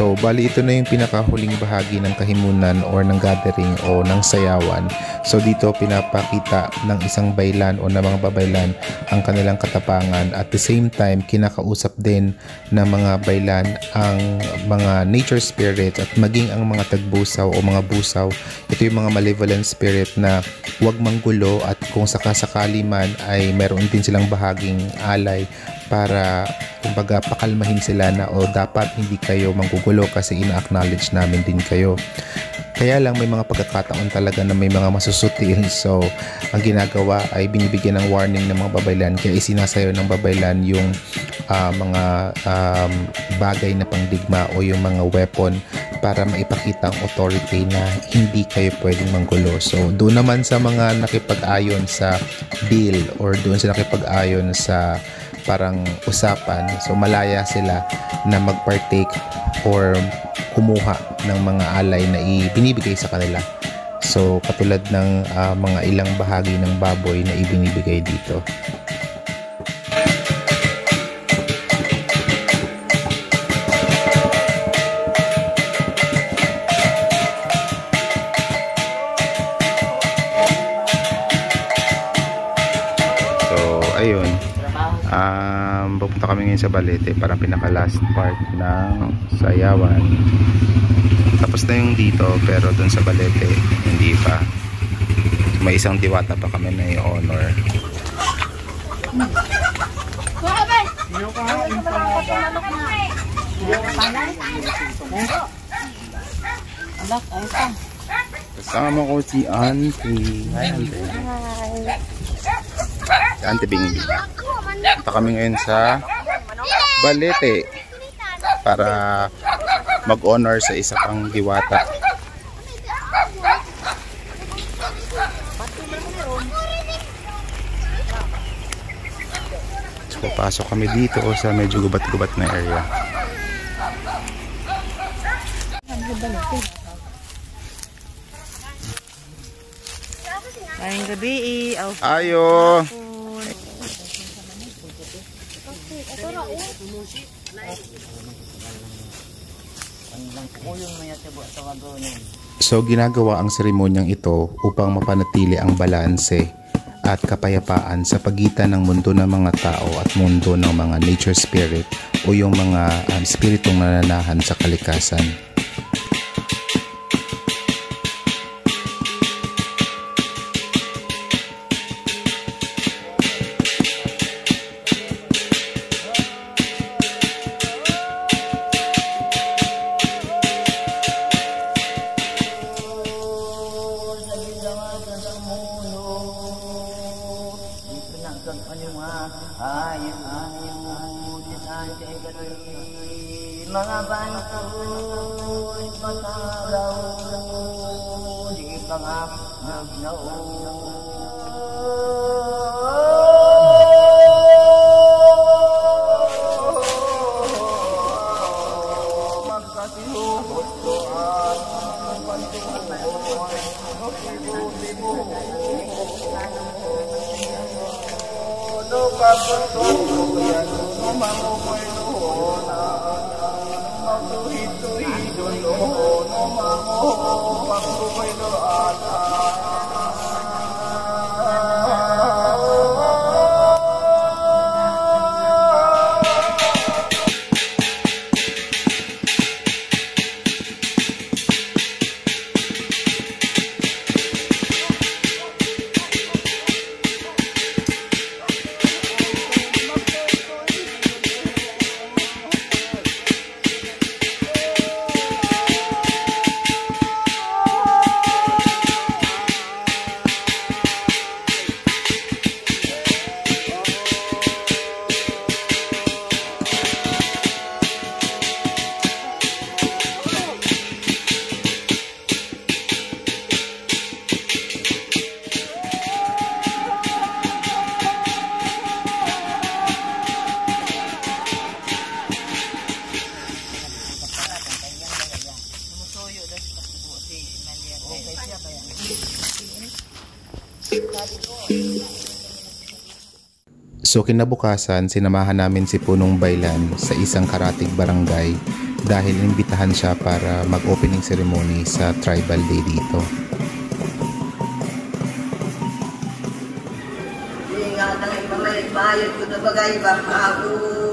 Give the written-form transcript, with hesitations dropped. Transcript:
So, bali ito na yung pinakahuling bahagi ng kahimunan or ng gathering o ng sayawan. So, dito pinapakita ng isang baylan o ng mga babaylan ang kanilang katapangan. At the same time, kinakausap din ng mga baylan ang mga nature spirits at maging ang mga tagbusaw o mga busaw. Ito yung mga malevolent spirit na huwag manggulo at kung sakasakali man ay meron din silang bahaging alay para kumbaga pakalmahin sila na o dapat hindi kayo manggugulo kasi ina-acknowledge namin din kayo. Kaya lang may mga pagkakataon talaga na may mga masusutil. So, ang ginagawa ay binibigyan ng warning ng mga babaylan. Kaya isinasayaw ng babaylan yung mga bagay na pangdigma o yung mga weapon para maipakita ang authority na hindi kayo pwedeng manggulo. So, doon naman sa mga nakipag-ayon sa bill or doon sa nakipag-ayon sa parang usapan, so malaya sila na mag-partake or kumuha ng mga alay na ibinibigay sa kanila. So katulad ng mga ilang bahagi ng baboy na ibinibigay dito. So ayun, pupunta kami ngayon sa Balete, parang pinaka last part ng sayawan. Tapos na yung dito, pero dun sa Balete hindi pa. May isang diwata pa kami na i-honor. Kasama ko si Auntie. Hi Auntie. Si Auntie Bingbi. Punta kami ngayon sa Balete para mag-honor sa isa pang diwata. So, papasok kami dito sa medyo gubat-gubat na area. Ngayong gabi ayo. So ginagawa ang seremonyang ito upang mapanatili ang balanse at kapayapaan sa pagitan ng mundo ng mga tao at mundo ng mga nature spirit o yung mga spiritong nananahan sa kalikasan. Mga bantoy pataraw, di pangak nagnaon. Magkasinuhot ko ang pantuhoy, nakibuti-mo. No kapatid ko yan, mamukoy noon Tuhi-tuhi doon, no mamo, pagkubay doon. So kinabukasan, sinamahan namin si Punong Baylan sa isang karatig barangay dahil inimbitahan siya para mag-opening ceremony sa tribal day dito. Ingatan ang ipamayad-mayad ko na bagay bahago.